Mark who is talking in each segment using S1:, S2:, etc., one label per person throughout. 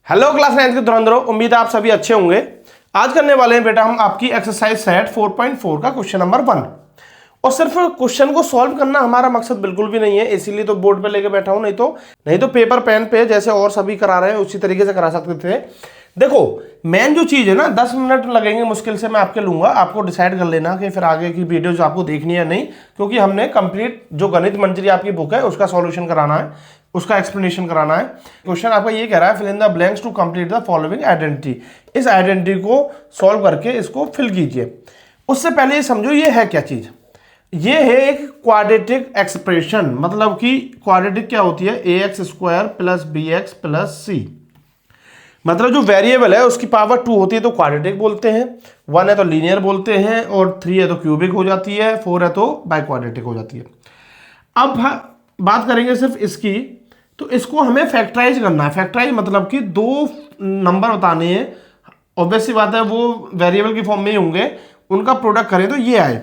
S1: Hello class 9 के धुरंधरों, उम्मीद है आप सभी अच्छे होंगे। आज करने वाले हैं बेटा हम आपकी एक्सरसाइज सेट 4.4 का क्वेश्चन नंबर 1। और सिर्फ क्वेश्चन को सॉल्व करना हमारा मकसद बिल्कुल भी नहीं है, इसीलिए तो बोर्ड पे लेके बैठा हूं। नहीं तो पेपर पेन पे जैसे और सभी करा रहे हैं उसी तरीके से करा सकते थे। देखो, मेन जो चीज है ना, 10 मिनट लगेंगे मुश्किल से मैं आपके लूंगा। आपको डिसाइड कर लेना कि फिर आगे की वीडियोज आपको देखनी है नहीं, क्योंकि हमने कंप्लीट जो गणित मंजरी आपकी बुक है उसका सॉल्यूशन कराना है, उसका एक्सप्लेनेशन कराना है। क्वेश्चन आपका ये कह रहा है fill in the blanks to complete the following identity. इस आइडेंटिटी को सॉल्व करके इसको फिल कीजिए। उससे पहले ये समझो ये है क्या चीज। ये है एक क्वाड्रेटिक एक्सप्रेशन। मतलब कि क्वाड्रेटिक क्या होती है, a x square plus b x plus c. मतलब जो वेरिएबल है उसकी पावर 2 होती है तो क्वाड्रेटिक बोलते हैं, 1 है तो लीनियर बोलते हैं, और 3 है तो क्यूबिक हो जाती है, 4 है तो बाई क्वाड्रेटिक हो जाती है। अब बात करेंगे सिर्फ इसकी, तो इसको हमें फैक्टराइज करना है। फैक्टराइज मतलब कि दो नंबर बताने हैं, ऑब्वियस सी बात है वो वेरिएबल की फॉर्म में ही होंगे, उनका प्रोडक्ट करें तो ये आए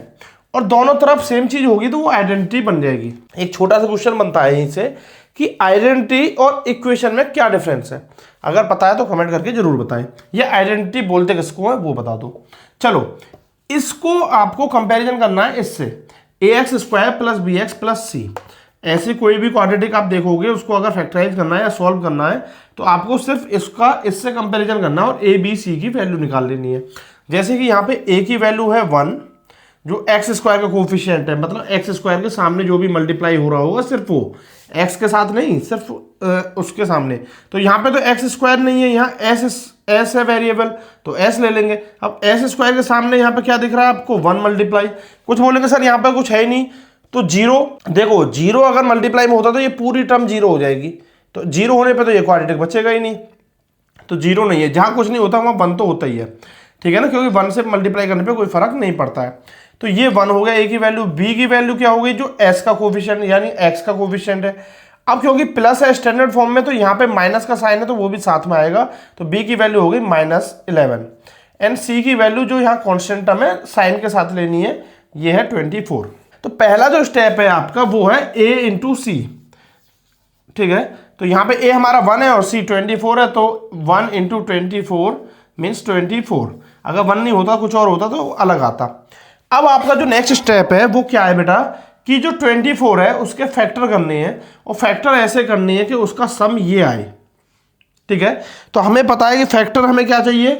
S1: और दोनों तरफ सेम चीज होगी तो वो आइडेंटिटी बन जाएगी। एक छोटा सा क्वेश्चन बनता है यहीं से कि आइडेंटिटी और इक्वेशन में क्या डिफरेंस है। अगर पता है तो कमेंट करके जरूर बताएं। ये आइडेंटिटी बोलते किसको है वो बता दो। चलो, इसको आपको कंपैरिजन करना है इससे, a x square plus b x plus c. ऐसे कोई भी क्वाड्रेटिक आप देखोगे उसको अगर फैक्टराइज करना है या सॉल्व करना है तो आपको सिर्फ इसका इससे कंपैरिजन करना है और ए बी सी की वैल्यू निकाल लेनी है। जैसे कि यहाँ पे ए की वैल्यू है 1, जो एक्स स्क्वायर का कोफिशिएंट है, मतलब एक्स स्क्वायर के सामने जो भी मल्टीप्लाई हो रहा होगा सिर्फ वो, एक्स के साथ नहीं, सिर्फ उसके सामने। तो यहाँ पे तो एक्स स्क्वायर नहीं है, यहाँ एस है वेरिएबल, तो एस ले लेंगे। अब एस स्क्वायर के सामने यहाँ पे क्या दिख रहा है आपको, 1 मल्टीप्लाई। कुछ बोलेंगे सर यहाँ पे कुछ है ही नहीं, तो जीरो। देखो, जीरो अगर मल्टीप्लाई में होता तो ये पूरी टर्म जीरो हो जाएगी, तो जीरो होने पे तो ये क्वाड्रेटिक बचेगा ही नहीं। तो जीरो नहीं है, जहां कुछ नहीं होता वहां 1 तो होता ही है, ठीक है ना, क्योंकि 1 से मल्टीप्लाई करने पे कोई फर्क नहीं पड़ता है। तो ये 1 हो गया ए की वैल्यू। बी की वैल्यू क्या हो गई, जो एस का कोफिशिएंट यानी एक्स का कोफिशिएंट है। अब क्योंकि प्लस है स्टैंडर्ड फॉर्म में तो यहाँ पे माइनस का साइन है तो वो भी साथ में आएगा, तो बी की वैल्यू हो गई -11। एंड सी की वैल्यू जो यहाँ कॉन्स्टेंट टर्म है साइन के साथ लेनी है, ये है 24। तो पहला जो स्टेप है आपका वो है a इंटू सी, ठीक है। तो यहाँ पे a हमारा 1 है और c 24 है, तो 1 इंटू 24 मीन्स 24। अगर 1 नहीं होता कुछ और होता तो अलग आता। अब आपका जो नेक्स्ट स्टेप है वो क्या है बेटा, कि जो 24 है उसके फैक्टर करने हैं, और फैक्टर ऐसे करने हैं कि उसका सम ये आए, ठीक है। तो हमें पता है कि फैक्टर हमें क्या चाहिए,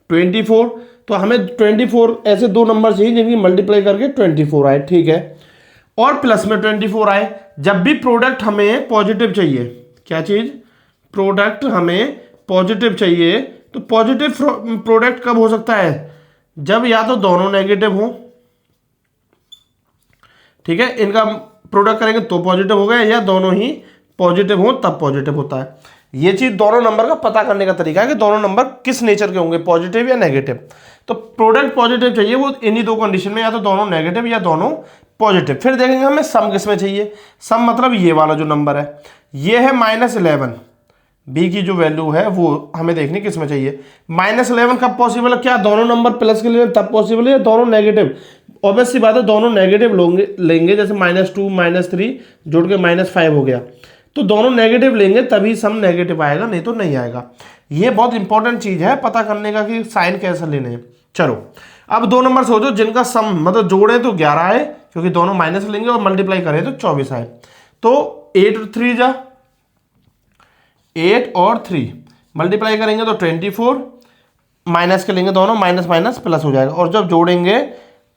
S1: 24। तो हमें 24 ऐसे दो नंबर चाहिए जिनकी मल्टीप्लाई करके 24 आए, ठीक है, और प्लस में 24 आए। जब भी प्रोडक्ट हमें पॉजिटिव चाहिए, क्या चीज, प्रोडक्ट हमें पॉजिटिव चाहिए, तो पॉजिटिव प्रोडक्ट कब हो सकता है, जब या तो दोनों नेगेटिव हो, ठीक है, इनका प्रोडक्ट करेंगे तो पॉजिटिव हो गया, या दोनों ही पॉजिटिव हो तब पॉजिटिव होता है। ये चीज दोनों नंबर का पता करने का तरीका है कि दोनों नंबर किस नेचर के होंगे, पॉजिटिव या नेगेटिव। तो प्रोडक्ट पॉजिटिव चाहिए वो इन्हीं दो कंडीशन में, या तो दोनों नेगेटिव या दोनों पॉजिटिव। फिर देखेंगे हमें सम किस में चाहिए। सम मतलब ये वाला जो नंबर है, ये है -11। बी की जो वैल्यू है वो हमें देखनी किस में चाहिए। -11 कब पॉसिबल है, क्या दोनों नंबर प्लस के लिए तब पॉसिबल है या दोनों नेगेटिव। ऑब्वियस सी बात है दोनों नेगेटिव लेंगे, जैसे -2 -3 जोड़ के -5 हो गया, तो दोनों नेगेटिव लेंगे तभी सम नेगेटिव आएगा, नहीं तो नहीं आएगा। ये बहुत इंपॉर्टेंट चीज है पता करने का कि साइन कैसे लेने हैं। चलो, अब दो नंबर सोचो जिनका सम मतलब जोड़े तो 11 आए, क्योंकि दोनों माइनस लेंगे, और मल्टीप्लाई करें तो 24 आए। तो 8 और 3 जा, 8 और 3 मल्टीप्लाई करेंगे तो 24, माइनस के लेंगे दोनों, माइनस माइनस प्लस हो जाएगा, और जब जोड़ेंगे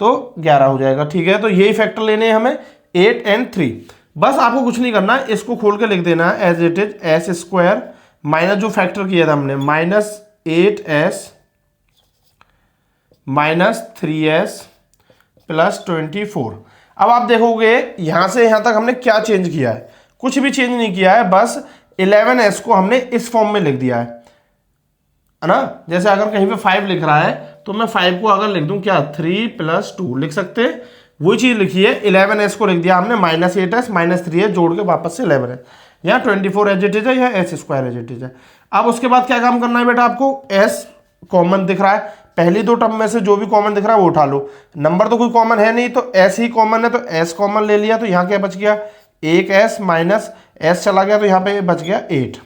S1: तो 11 हो जाएगा, ठीक है। तो यही फैक्टर लेने हैं हमें, 8 एंड 3। बस आपको कुछ नहीं करना है, इसको खोल के लिख देना है as it is, S square minus जो फैक्टर किया था हमने, -8s -3s प्लस 24। अब आप देखोगे यहां से यहां तक हमने क्या चेंज किया है, कुछ भी चेंज नहीं किया है, बस 11s को हमने इस फॉर्म में लिख दिया है ना। जैसे अगर कहीं पे 5 लिख रहा है तो मैं 5 को अगर लिख दूं क्या, 3 + 2 लिख सकते हैं, वही चीज लिखी है। 11s को लिख दिया हमने -8s -3s जोड़ के वापस से 11 है, यहाँ 24 एज इट इज है, यहाँ S square as it is है। अब उसके बाद क्या काम करना है बेटा, आपको एस कॉमन दिख रहा है, पहली दो टर्म में से जो भी कॉमन दिख रहा है वो उठा लो। नंबर तो कोई कॉमन है नहीं, तो एस ही कॉमन है, तो एस कॉमन ले लिया, तो यहाँ क्या बच गया, 1s माइनस एस चला गया, तो यहाँ पे बच गया 8।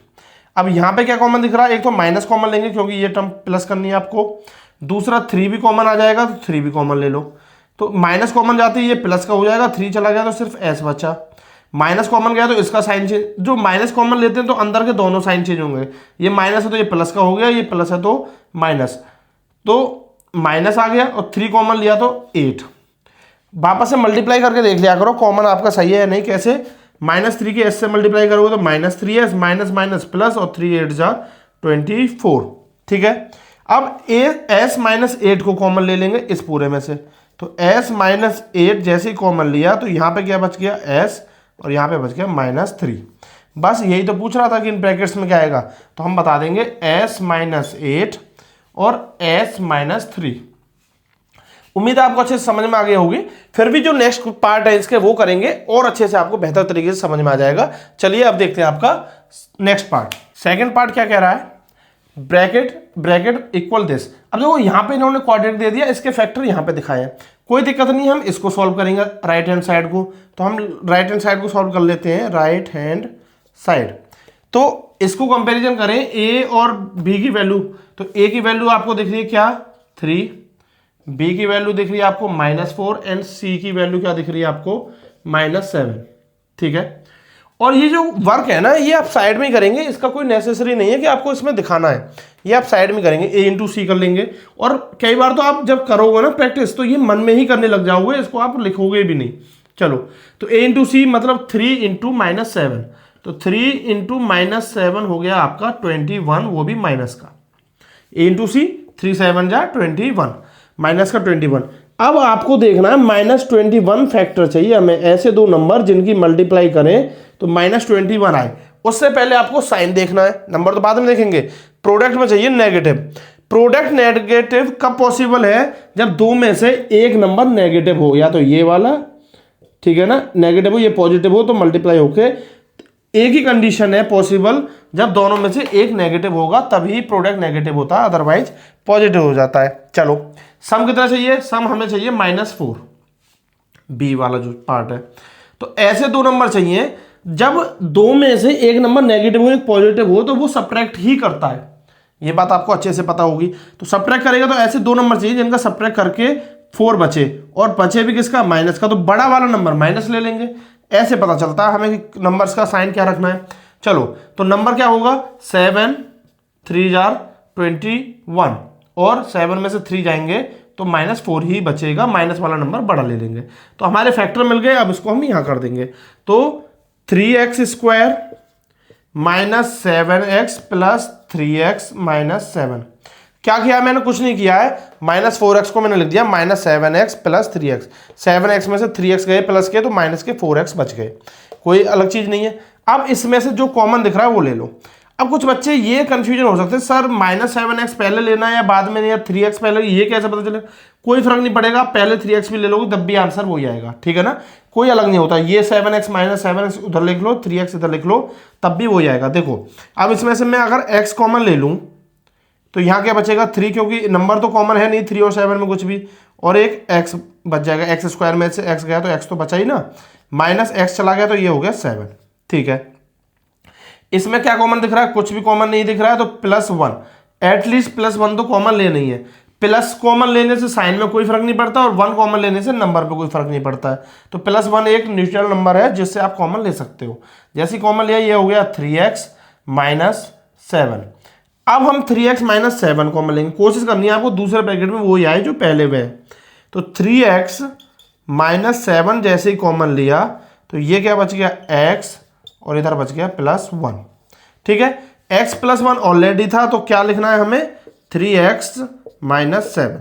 S1: अब यहाँ पे क्या कॉमन दिख रहा है, एक तो माइनस कॉमन लेंगे क्योंकि ये टर्म प्लस करनी है आपको, दूसरा 3 भी कॉमन आ जाएगा तो 3 भी कॉमन ले लो, तो माइनस कॉमन जाते ही ये प्लस का हो जाएगा, 3 चला गया तो सिर्फ एस बचा, माइनस कॉमन गया तो इसका साइन चेंज, जो माइनस कॉमन लेते हैं तो अंदर के दोनों साइन चेंज होंगे, ये माइनस है तो ये प्लस का हो गया, ये प्लस है तो माइनस, तो माइनस आ गया और 3 कॉमन लिया तो 8। वापस से मल्टीप्लाई करके देख लिया करो कॉमन आपका सही है या नहीं, कैसे, -3 के एस से मल्टीप्लाई करोगे तो -3s माइनस माइनस प्लस और 3 8 जा 24, ठीक है। अब s -8 को कॉमन ले लेंगे इस पूरे में से, तो s -8 जैसे ही कॉमन लिया तो यहाँ पे क्या बच गया s और यहाँ पे बच गया -3। बस यही तो पूछ रहा था कि इन ब्रैकेट्स में क्या आएगा, तो हम बता देंगे s -8 और s -3। उम्मीद है आपको अच्छे से समझ में आ गई होगी, फिर भी जो नेक्स्ट पार्ट है इसके वो करेंगे और अच्छे से आपको बेहतर तरीके से समझ में आ जाएगा। चलिए अब देखते हैं आपका नेक्स्ट पार्ट। सेकंड पार्ट क्या कह रहा है, ब्रैकेट इक्वल दिस। अब देखो यहाँ पे इन्होंने क्वाड्रेटिक दे दिया, इसके फैक्टर यहाँ पे दिखाए हैं, कोई दिक्कत नहीं, हम इसको सॉल्व करेंगे राइट हैंड साइड को, तो हम राइट हैंड साइड को सॉल्व कर लेते हैं, राइट हैंड साइड। तो इसको कंपेरिजन करें ए और बी की वैल्यू, तो ए की वैल्यू आपको दिख रही है क्या 3, बी की वैल्यू दिख रही है आपको -4 एंड सी की वैल्यू क्या दिख रही है आपको -7, ठीक है। और ये जो वर्क है ना ये आप साइड में ही करेंगे, इसका कोई नेसेसरी नहीं है कि आपको इसमें दिखाना है, ये आप साइड में करेंगे, a इंटू सी कर लेंगे। और कई बार तो आप जब करोगे ना प्रैक्टिस तो ये मन में ही करने लग जाओगे, इसको आप लिखोगे भी नहीं। चलो तो a इंटू सी मतलब 3 इंटू -7, तो 3 इंटू -7 हो गया आपका 21, वो भी माइनस का, a इंटू सी 3 7 जा 21, माइनस का 21। अब आपको देखना है -21 फैक्टर चाहिए हमें, ऐसे दो नंबर जिनकी मल्टीप्लाई करें तो -21 आए। उससे पहले आपको साइन देखना है, नंबर तो बाद में देखेंगे। प्रोडक्ट में चाहिए नेगेटिव। प्रोडक्ट नेगेटिव कब पॉसिबल है, जब दो में से एक नंबर नेगेटिव हो, या तो ये वाला, ठीक है ना, नेगेटिव हो, ये पॉजिटिव हो, तो मल्टीप्लाई होके एक ही कंडीशन है पॉसिबल, जब दोनों में से एक नेगेटिव होगा तभी प्रोडक्ट नेगेटिव होता है, अदरवाइज पॉजिटिव हो जाता है। चलो सम कितना चाहिए, सम हमें चाहिए -4, बी वाला जो पार्ट है। तो ऐसे दो नंबर चाहिए जब दो में से एक नंबर नेगेटिव हो एक पॉजिटिव हो तो वो सब्ट्रैक्ट ही करता है, ये बात आपको अच्छे से पता होगी। तो सब्ट्रैक्ट करेगा तो ऐसे दो नंबर चाहिए जिनका सब्ट्रैक्ट करके 4 बचे, और बचे भी किसका, माइनस का, तो बड़ा वाला नंबर माइनस ले लेंगे। ऐसे पता चलता है हमें कि नंबर्स का साइन क्या रखना है। चलो तो नंबर क्या होगा, 7 3 21, और 7 में से 3 जाएंगे तो -4 ही बचेगा, माइनस वाला नंबर बड़ा ले लेंगे। तो हमारे फैक्टर मिल गए, अब इसको हम यहाँ कर देंगे, तो 3x square -7x plus 3x -7। क्या किया मैंने, कुछ नहीं किया है, -4x को मैंने लिख दिया -7x प्लस 3x, 7x में से 3x गए प्लस के तो माइनस के 4x बच गए, कोई अलग चीज नहीं है। अब इसमें से जो कॉमन दिख रहा है वो ले लो। अब कुछ बच्चे ये कंफ्यूजन हो सकते हैं, सर -7x पहले लेना है या बाद में, या 3x पहले, ये कैसे पता चले, कोई फर्क नहीं पड़ेगा, पहले 3x भी ले लोगे तब भी आंसर वही आएगा, ठीक है ना, कोई अलग नहीं होता। ये 7x -7x उधर लिख लो, 3x इधर लिख लो, तब भी वही आएगा। देखो अब इसमें से मैं अगर x कॉमन ले लूँ तो यहाँ क्या बचेगा 3, क्योंकि नंबर तो कॉमन है नहीं 3 और 7 में कुछ भी, और एक x बच जाएगा, x स्क्वायर में से x गया तो x तो बचा ही ना, -x चला गया तो ये हो गया 7, ठीक है। इसमें क्या कॉमन दिख रहा है, कुछ भी कॉमन नहीं दिख रहा है, तो +1, एटलीस्ट +1 तो कॉमन लेना ही है। प्लस कॉमन लेने से साइन में कोई फर्क नहीं पड़ता और 1 कॉमन लेने से नंबर पे कोई फर्क नहीं पड़ता है। तो +1 एक न्यूट्रल नंबर है जिससे आप कॉमन ले सकते हो। जैसे कॉमन लिया ये हो गया 3x -7। अब हम 3x -7 कॉमन लेंगे, कोशिश करनी है आपको दूसरे ब्रैकेट में वही आए जो पहले में है। तो 3x -7 जैसे ही कॉमन लिया तो ये क्या बच गया x, और इधर बच गया +1, ठीक है। x +1 ऑलरेडी था तो क्या लिखना है हमें, 3x -7।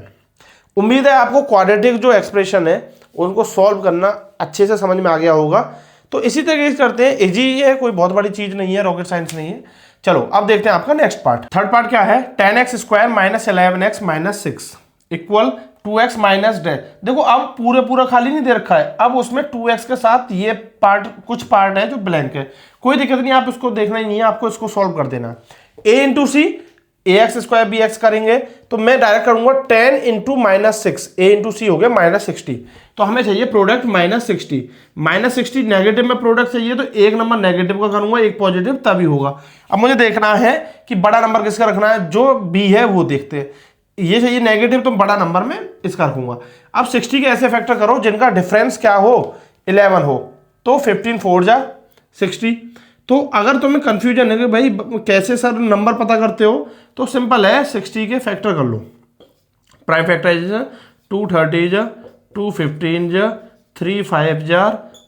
S1: उम्मीद है आपको क्वाड्रेटिक जो एक्सप्रेशन है उनको सॉल्व करना अच्छे से समझ में आ गया होगा। तो इसी तरीके से करते हैं, इजी है, कोई बहुत बड़ी चीज नहीं है, रॉकेट साइंस नहीं है। चलो अब देखते हैं आपका नेक्स्ट पार्ट। थर्ड पार्ट क्या है, 10x square -11x -6 equal 2x -10। देखो अब पूरा खाली नहीं दे रखा है, अब उसमें 2x के साथ ये पार्ट, कुछ पार्ट है जो ब्लैंक है, कोई दिक्कत नहीं, आप इसको देखना ही नहीं है, आपको इसको सॉल्व कर देना। a into C ax² bx करेंगे तो मैं डायरेक्ट करूंगा 10 इंटू -6, a इंटू सी हो गया -60। तो हमें चाहिए प्रोडक्ट -60, -60 नेगेटिव में प्रोडक्ट चाहिए तो एक नंबर नेगेटिव का करूंगा, एक पॉजिटिव तभी होगा। अब मुझे देखना है कि बड़ा नंबर किसका रखना है, जो b है वो देखते हैं। ये चाहिए नेगेटिव तो बड़ा नंबर में इसका रखूंगा। अब 60 के ऐसे फैक्टर करो जिनका डिफरेंस क्या हो, 11 हो। तो 15 4 जा 60। तो अगर तुम्हें कंफ्यूजन है कि भाई कैसे सर नंबर पता करते हो, तो सिंपल है, 60 के फैक्टर कर लो। प्राइम फैक्टराइजेशन 230 जा, 215 जा, 3 5 जा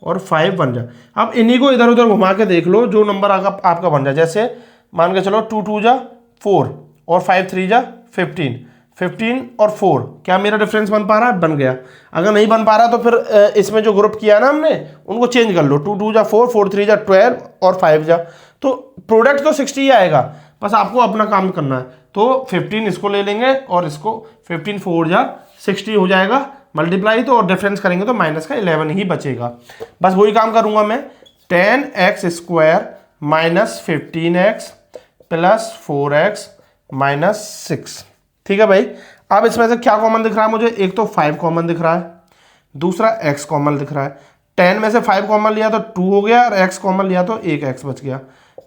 S1: और 5 1 जा। अब इन्हीं को इधर उधर घुमा के देख लो, जो नंबर आपका बन जाए। जैसे मान के चलो 2 2 जा 4 और 5 3 जा 15, 15 और 4, क्या मेरा डिफरेंस बन पा रहा है? बन गया। अगर नहीं बन पा रहा तो फिर इसमें जो ग्रुप किया ना हमने उनको चेंज कर लो, 2 2 जा 4, 4 3 जा 12 और 5 जा। तो प्रोडक्ट तो 60 ही आएगा, बस आपको अपना काम करना है। तो 15 इसको ले लेंगे और इसको 15 4 जा 60 हो जाएगा मल्टीप्लाई, तो और डिफरेंस करेंगे तो माइनस का 11 ही बचेगा। बस वही काम करूंगा मैं, 10x² minus 15x plus 4x minus 6। ठीक है भाई। अब इसमें से क्या कॉमन दिख रहा है मुझे? एक तो 5 कॉमन दिख रहा है, दूसरा x कॉमन दिख रहा है। 10 में से 5 कॉमन लिया तो 2 हो गया और x कॉमन लिया तो एक x बच गया,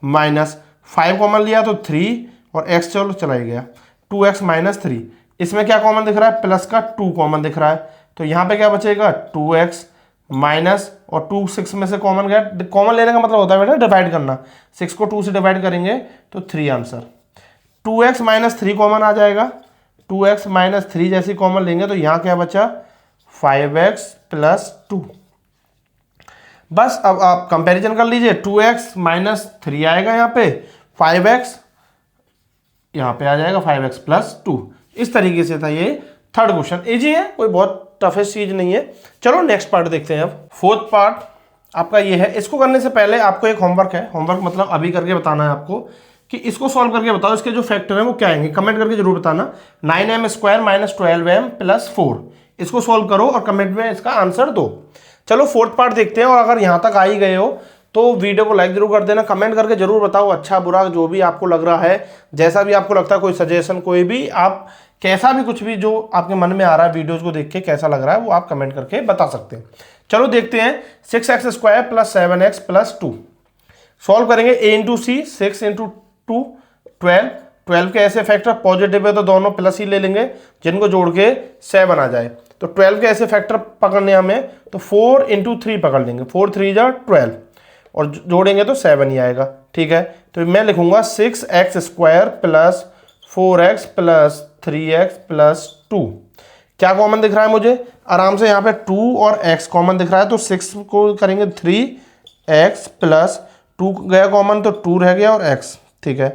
S1: माइनस 5 कॉमन लिया तो 3 और x चलो चला ही गया, 2x माइनस 3। इसमें क्या कॉमन दिख रहा है? प्लस का 2 कॉमन दिख रहा है, तो यहाँ पे क्या बचेगा? 2x माइनस और 2 6 में से कॉमन गया। कॉमन लेने का मतलब होता है बेटा डिवाइड करना, 6 को 2 से डिवाइड करेंगे तो 3 आंसर। 2x माइनस 3 कॉमन आ जाएगा, 2x माइनस 3 जैसी कॉमन लेंगे तो यहाँ क्या बचा? 5x plus 2। बस अब आप कंपैरिजन कर लीजिए, 2x माइनस 3 आएगा यहाँ पे, 5x यहाँ पे आ जाएगा 5x प्लस 2। इस तरीके से था ये थर्ड क्वेश्चन। इजी है, कोई बहुत टफेस्ट चीज नहीं है। चलो नेक्स्ट पार्ट देखते हैं। अब फोर्थ पार्ट आपका ये है। इसको करने से पहले आपको एक होमवर्क है, होमवर्क मतलब अभी करके बताना है आपको कि इसको सॉल्व करके बताओ इसके जो फैक्टर है वो क्या आएंगे। कमेंट करके जरूर बताना। 9m² माइनस 12m प्लस 4, इसको सॉल्व करो और कमेंट में इसका आंसर दो। चलो फोर्थ पार्ट देखते हैं। और अगर यहाँ तक आ ही गए हो तो वीडियो को लाइक जरूर कर देना, कमेंट करके जरूर बताओ अच्छा बुरा जो भी आपको लग रहा है, जैसा भी आपको लगता है, कोई सजेशन कोई भी, आप कैसा भी कुछ भी जो आपके मन में आ रहा है वीडियोस को देख के कैसा लग रहा है वो आप कमेंट करके बता सकते हैं। चलो देखते हैं। 6x² plus 7x plus 2 solve करेंगे। a इंटू सी, 6 इंटू 2 12, 12 के ऐसे फैक्टर पॉजिटिव है तो दोनों प्लस ही ले लेंगे, जिनको जोड़ के 7 आ जाए। तो 12 के ऐसे फैक्टर पकड़ने हमें तो 4 इंटू 3 पकड़ लेंगे, 4 3 जा 12 और जोड़ेंगे तो 7 ही आएगा। ठीक है, तो मैं लिखूंगा 6x² plus 4x plus 3x plus 2। क्या कॉमन दिख रहा है मुझे? आराम से यहाँ पे 2 और x कॉमन दिख रहा है, तो 6 को करेंगे 3x प्लस 2 गया कॉमन तो 2 रह गया और x। ठीक है,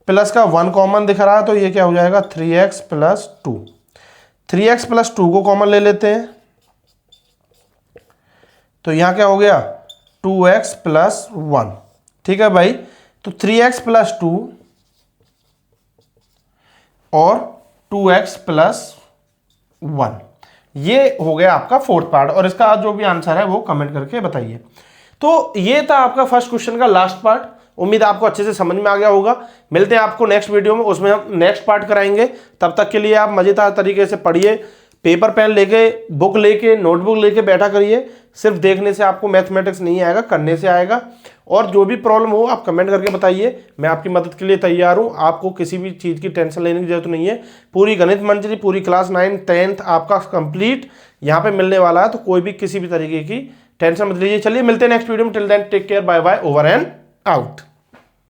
S1: प्लस का 1 कॉमन दिख रहा है तो ये क्या हो जाएगा? 3x plus 2। 3x प्लस 2 को कॉमन ले लेते हैं तो यहाँ क्या हो गया? 2x plus 1। ठीक है भाई, तो 3x प्लस 2 और 2x प्लस 1, ये हो गया आपका फोर्थ पार्ट। और इसका जो भी आंसर है वो कमेंट करके बताइए। तो ये था आपका फर्स्ट क्वेश्चन का लास्ट पार्ट। उम्मीद आपको अच्छे से समझ में आ गया होगा। मिलते हैं आपको नेक्स्ट वीडियो में, उसमें हम नेक्स्ट पार्ट कराएंगे। तब तक के लिए आप मजेदार तरीके से पढ़िए, पेपर पेन लेके, बुक लेके, नोटबुक लेके बैठा करिए। सिर्फ देखने से आपको मैथमेटिक्स नहीं आएगा, करने से आएगा। और जो भी प्रॉब्लम हो आप कमेंट करके बताइए, मैं आपकी मदद के लिए तैयार हूँ। आपको किसी भी चीज़ की टेंशन लेने की जरूरत नहीं है। पूरी गणित मंजरी, पूरी क्लास 9 10th आपका कंप्लीट यहाँ पे मिलने वाला है, तो कोई भी किसी भी तरीके की टेंशन मत लीजिए। चलिए मिलते हैं नेक्स्ट वीडियो में। Till then take care, bye bye, over and out.